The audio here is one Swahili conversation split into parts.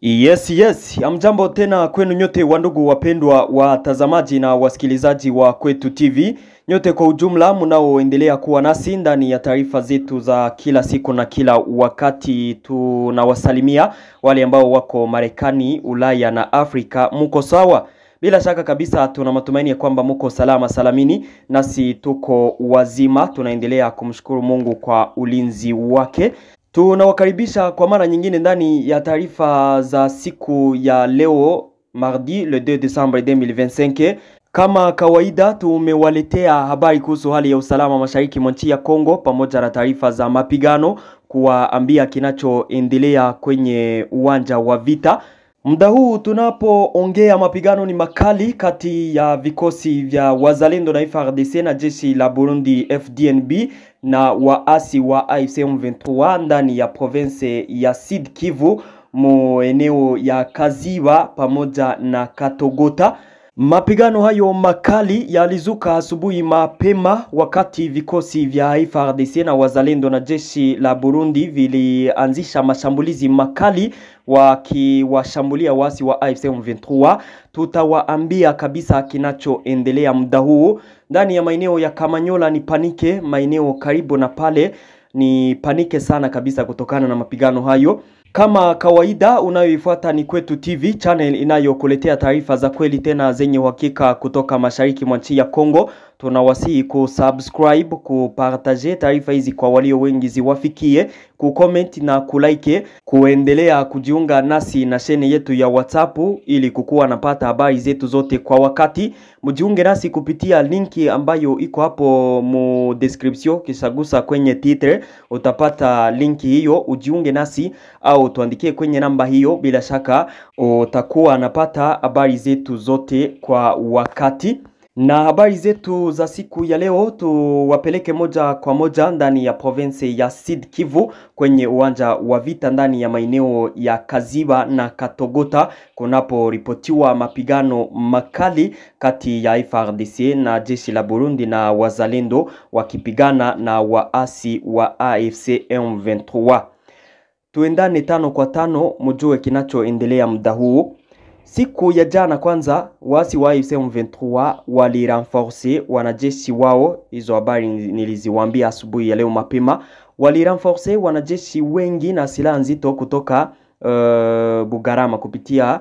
Yes, amjambo tena kwenu nyote wandugu wapendwa watazamaji na wasikilizaji wa Kwetu TV. Nyote kwa ujumla mnaoendelea kuwa nasi ndani ya taarifa zetu za kila siku na kila wakati. Tunawasalimia wale ambao wako Marekani, Ulaya na Afrika. Mko sawa? Bila shaka kabisa tuna matumaini ya kwamba mko salama salamini, nasi tuko wazima. Tunaendelea kumshukuru Mungu kwa ulinzi wake. Tunawakaribisha kwa mara nyingine ndani ya taarifa za siku ya leo, mardi le 2 Desembre 2025. Kama kawaida tumewaletea habari kuhusu hali ya usalama mashariki mwa nchi ya Kongo pamoja na taarifa za mapigano, kuwaambia kinachoendelea kwenye uwanja wa vita. Muda huu tunapoongea mapigano ni makali kati ya vikosi vya wazalendo na FARDC na jeshi la Burundi FDNB na waasi wa AFC M23 ndani ya province ya Sud Kivu, eneo ya Kaziba pamoja na Katogota. Mapigano hayo makali yalizuka asubuhi mapema wakati vikosi vya FARDC na wazalendo na jeshi la Burundi vilianzisha mashambulizi makali wakiwashambulia waasi wa AFC M23. Tutawaambia kabisa kinachoendelea muda huu. Ndani ya maeneo ya Kamanyola ni panike, maeneo karibu na pale ni panike sana kabisa kutokana na mapigano hayo. Kama kawaida unayoifuata ni Kwetu TV, channel inayokuletea taarifa za kweli tena zenye uhakika kutoka mashariki mwa nchi ya Kongo. Tunawasihi kusubscribe, kupartage taarifa hizi kwa walio wengi ziwafikie, kucomment na kulike, kuendelea kujiunga nasi na shene yetu ya WhatsApp ili kukuwa napata habari zetu zote kwa wakati. Mjiunge nasi kupitia linki ambayo iko hapo mu description, kisha gusa kwenye titre utapata linki hiyo, ujiunge nasi au tuandikie kwenye namba hiyo. Bila shaka utakuwa napata habari zetu zote kwa wakati. Na habari zetu za siku ya leo tuwapeleke moja kwa moja ndani ya province ya Sud Kivu kwenye uwanja wa vita ndani ya maeneo ya Kaziba na Katogota, kunapo ripotiwa mapigano makali kati ya FARDC na jeshi la Burundi na wazalendo wakipigana na waasi wa AFC M23. Tuendane tano kwa tano mjue kinachoendelea muda huu. Siku ya jana kwanza waasi wa AFC M23 walirenforce wanajeshi wao. Hizo habari niliziwaambia asubuhi ya leo mapema. Walirenforce wanajeshi wengi na silaha nzito kutoka Bugarama kupitia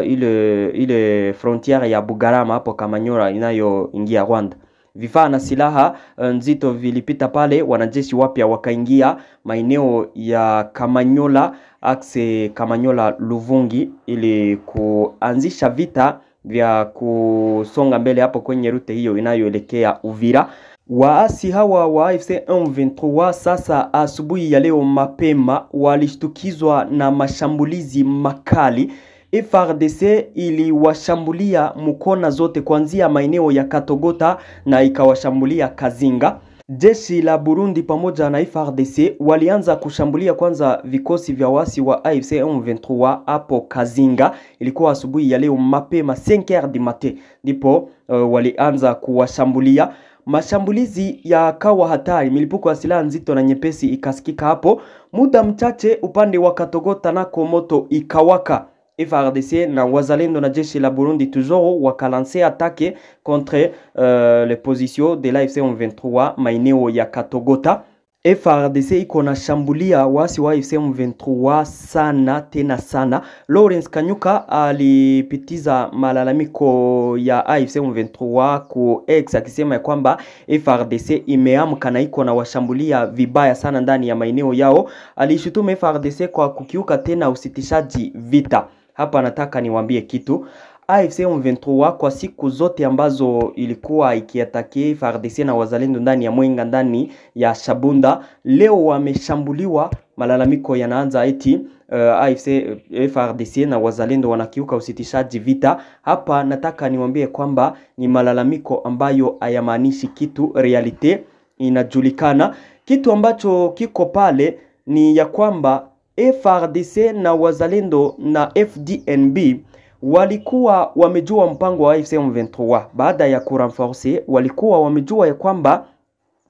ile frontiere ya Bugarama hapo Kamanyola inayoingia Rwanda. Vifaa na silaha nzito vilipita pale, wanajeshi wapya wakaingia maeneo ya Kamanyola, akse Kamanyola Luvungi, ili kuanzisha vita vya kusonga mbele hapo kwenye rute hiyo inayoelekea Uvira. Waasi hawa wa AFC M23 sasa asubuhi ya leo mapema walishtukizwa na mashambulizi makali. FARDC iliwashambulia mkona zote kuanzia maeneo ya Katogota na ikawashambulia Kazinga. Jeshi la Burundi pamoja na FARDC walianza kushambulia kwanza vikosi vya waasi wa AFC M23 hapo Kazinga. Ilikuwa asubuhi ya leo mapema 5h du matin ndipo walianza kuwashambulia. Mashambulizi yakawa hatari, milipuko ya silaha nzito na nyepesi ikasikika hapo. Muda mchache upande wa Katogota nako moto ikawaka. FARDC na wazalendo na jeshi la Burundi toujours wakalanse attaque contre les positions de l'AFC M23 maeneo ya Katogota. FARDC iko na shambulia waasi wa AFC M23 sana tena sana. Lawrence Kanyuka alipitiza malalamiko ya AFC M23 ku X akisema ya kwamba FARDC imeamka na iko na washambulia vibaya sana ndani ya maeneo yao. Alishutumu FARDC kwa kukiuka tena usitishaji vita. Hapa nataka niwaambie kitu. AFC M23 kwa siku zote ambazo ilikuwa ikiatake FARDC na wazalendo ndani ya Mwenga, ndani ya Shabunda, leo wameshambuliwa. Malalamiko yanaanza eti AFC FARDC na wazalendo wanakiuka usitishaji vita. Hapa nataka niwaambie kwamba ni malalamiko ambayo hayamaanishi kitu. Realite inajulikana. Kitu ambacho kiko pale ni ya kwamba FARDC na wazalendo na FDNB walikuwa wamejua mpango wa AFC M23. Baada ya kurenforce walikuwa wamejua ya kwamba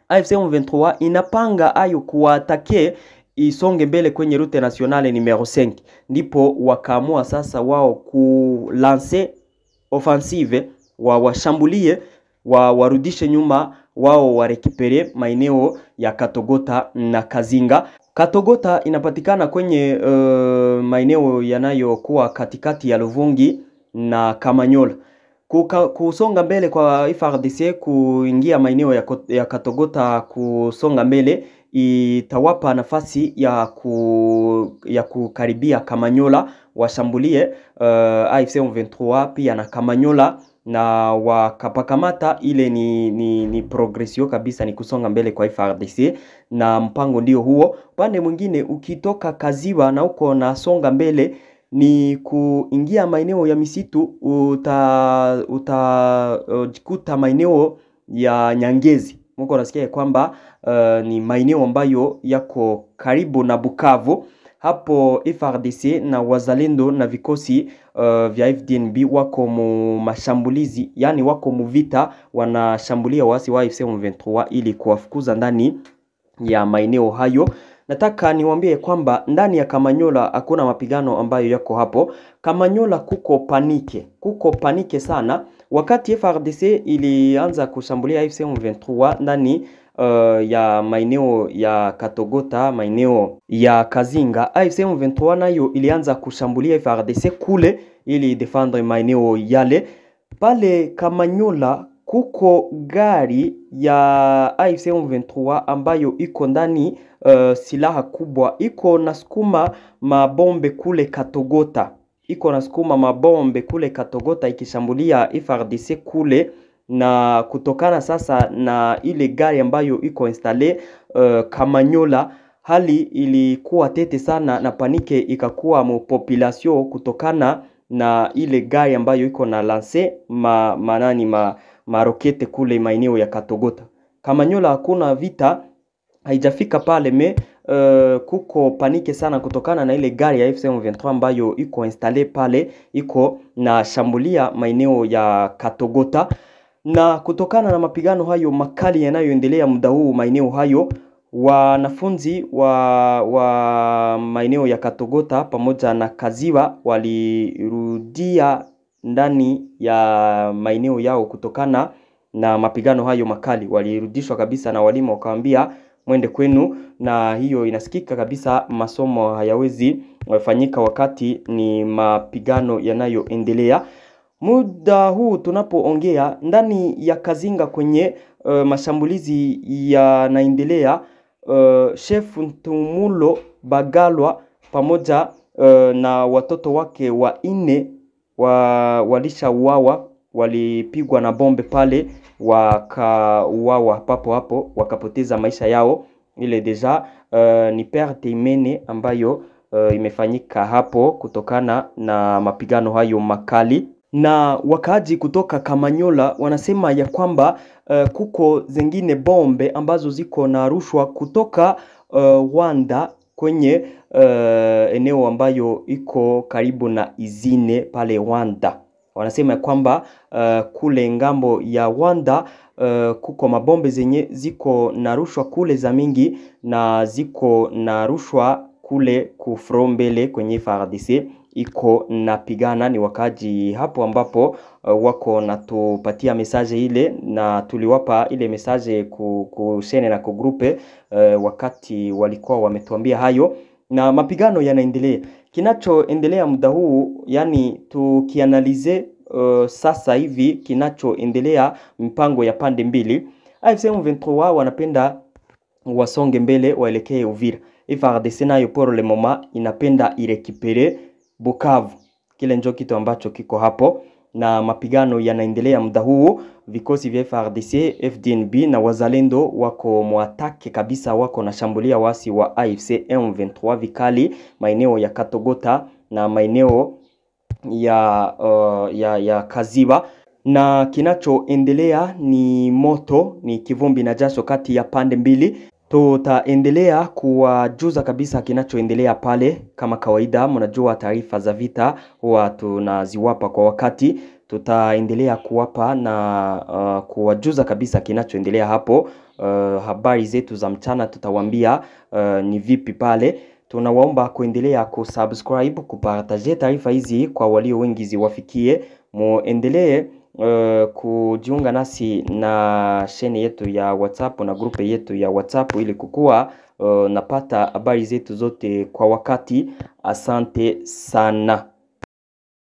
AFC M23 inapanga ayo kuatake isonge mbele kwenye route nationale numero 5. Ndipo wakaamua sasa wao kulancer offensive, washambulie, warudishe nyuma, wao warekipere maeneo ya Katogota na Kazinga. Katogota inapatikana kwenye maeneo yanayokuwa katikati ya Luvungi na Kamanyola. Kusonga mbele kwa FARDC kuingia maeneo ya Katogota, kusonga mbele itawapa nafasi ya kukaribia Kamanyola, washambulie AFC M23 pia na Kamanyola na wakapakamata. Ile ni progresio kabisa, ni kusonga mbele kwa FARDC na mpango ndio huo. Pande mwingine ukitoka Kaziba na uko na songa mbele ni kuingia maeneo ya misitu, utajikuta maeneo ya Nyangezi. Mko nasikia kwamba ni maeneo ambayo yako karibu na Bukavu. Hapo FARDC na wazalendo na vikosi vya FDNB wako mu mashambulizi, yani wako mu vita, wanashambulia waasi wa AFC M23 ili kuwafukuza ndani ya maeneo hayo. Nataka niwaambie kwamba ndani ya Kamanyola hakuna mapigano ambayo yako hapo. Kamanyola kuko panike sana. Wakati FARDC ilianza kushambulia AFC M23 ndani ya maeneo ya Katogota, maeneo ya Kazinga, AFC M23 nayo ilianza kushambulia FARDC kule ili defendre maeneo yale. Pale Kamanyola kuko gari ya AFC M23 ambayo iko ndani silaha kubwa, iko nasukuma mabombe kule Katogota. Ikishambulia FARDC kule, na kutokana sasa na ile gari ambayo iko installe Kamanyola, hali ilikuwa tete sana na panike ikakuwa mu population kutokana na ile gari ambayo iko na lance marokete kule maeneo ya Katogota. Kamanyola hakuna vita, haijafika pale kuko panike sana kutokana na ile gari ya AFC M23 ambayo iko installe pale, iko na shambulia maeneo ya Katogota. Na kutokana na mapigano hayo makali yanayoendelea muda huu maeneo hayo, wanafunzi wa maeneo ya Katogota pamoja na Kaziba walirudia ndani ya maeneo yao kutokana na mapigano hayo makali. Walirudishwa kabisa na walimu wakaambia mwende kwenu, na hiyo inasikika kabisa. Masomo hayawezi fanyika wakati ni mapigano yanayoendelea. Muda huu tunapoongea ndani ya Kazinga kwenye mashambulizi yanaendelea. Chef Ntumulo Bagalwa pamoja na watoto wake wanne walishauawa, walipigwa na bombe pale, wakauawa papo hapo, wakapoteza maisha yao. Ile deja ni perte humaine ambayo imefanyika hapo kutokana na mapigano hayo makali. Na wakaaji kutoka Kamanyola wanasema ya kwamba kuko zingine bombe ambazo ziko na rushwa kutoka Rwanda kwenye eneo ambayo iko karibu na Izine pale Rwanda. Wanasema ya kwamba kule ngambo ya Rwanda kuko mabombe zenye ziko na rushwa kule za mingi, na ziko na rushwa kule kufrombele kwenye FARDC iko napigana. Ni wakaji hapo ambapo wako natupatia message ile, na tuliwapa ile message kushene na kugrupe wakati walikuwa wametuambia hayo. Na mapigano yanaendelea. Kinachoendelea muda huu, yani tukianalize sasa hivi kinachoendelea, mpango ya pande mbili. AFC M23 wanapenda wasonge mbele waelekee Uvira. FARDC nayo pour le moment inapenda irekipere Bukavu. Kile ndio kitu ambacho kiko hapo, na mapigano yanaendelea muda huu. Vikosi vya FARDC, FDNB na wazalendo wako muatake kabisa, wako na shambulia wasi wa AFC M23 vikali maeneo ya Katogota na maeneo ya Kaziba. Na kinachoendelea ni moto, ni kivumbi na jasho kati ya pande mbili. Tutaendelea kuwajuza kabisa kinachoendelea pale. Kama kawaida, mnajua taarifa za vita huwa tunaziwapa kwa wakati. tutaendelea kuwapa na kuwajuza kabisa kinachoendelea hapo. Habari zetu za mchana tutawaambia ni vipi pale. Tunawaomba kuendelea kusubscribe, kupartaje taarifa hizi kwa walio wengi ziwafikie. Muendelee kujiunga nasi na sheni yetu ya WhatsApp na grupe yetu ya WhatsApp ili kukua napata habari zetu zote kwa wakati. Asante sana.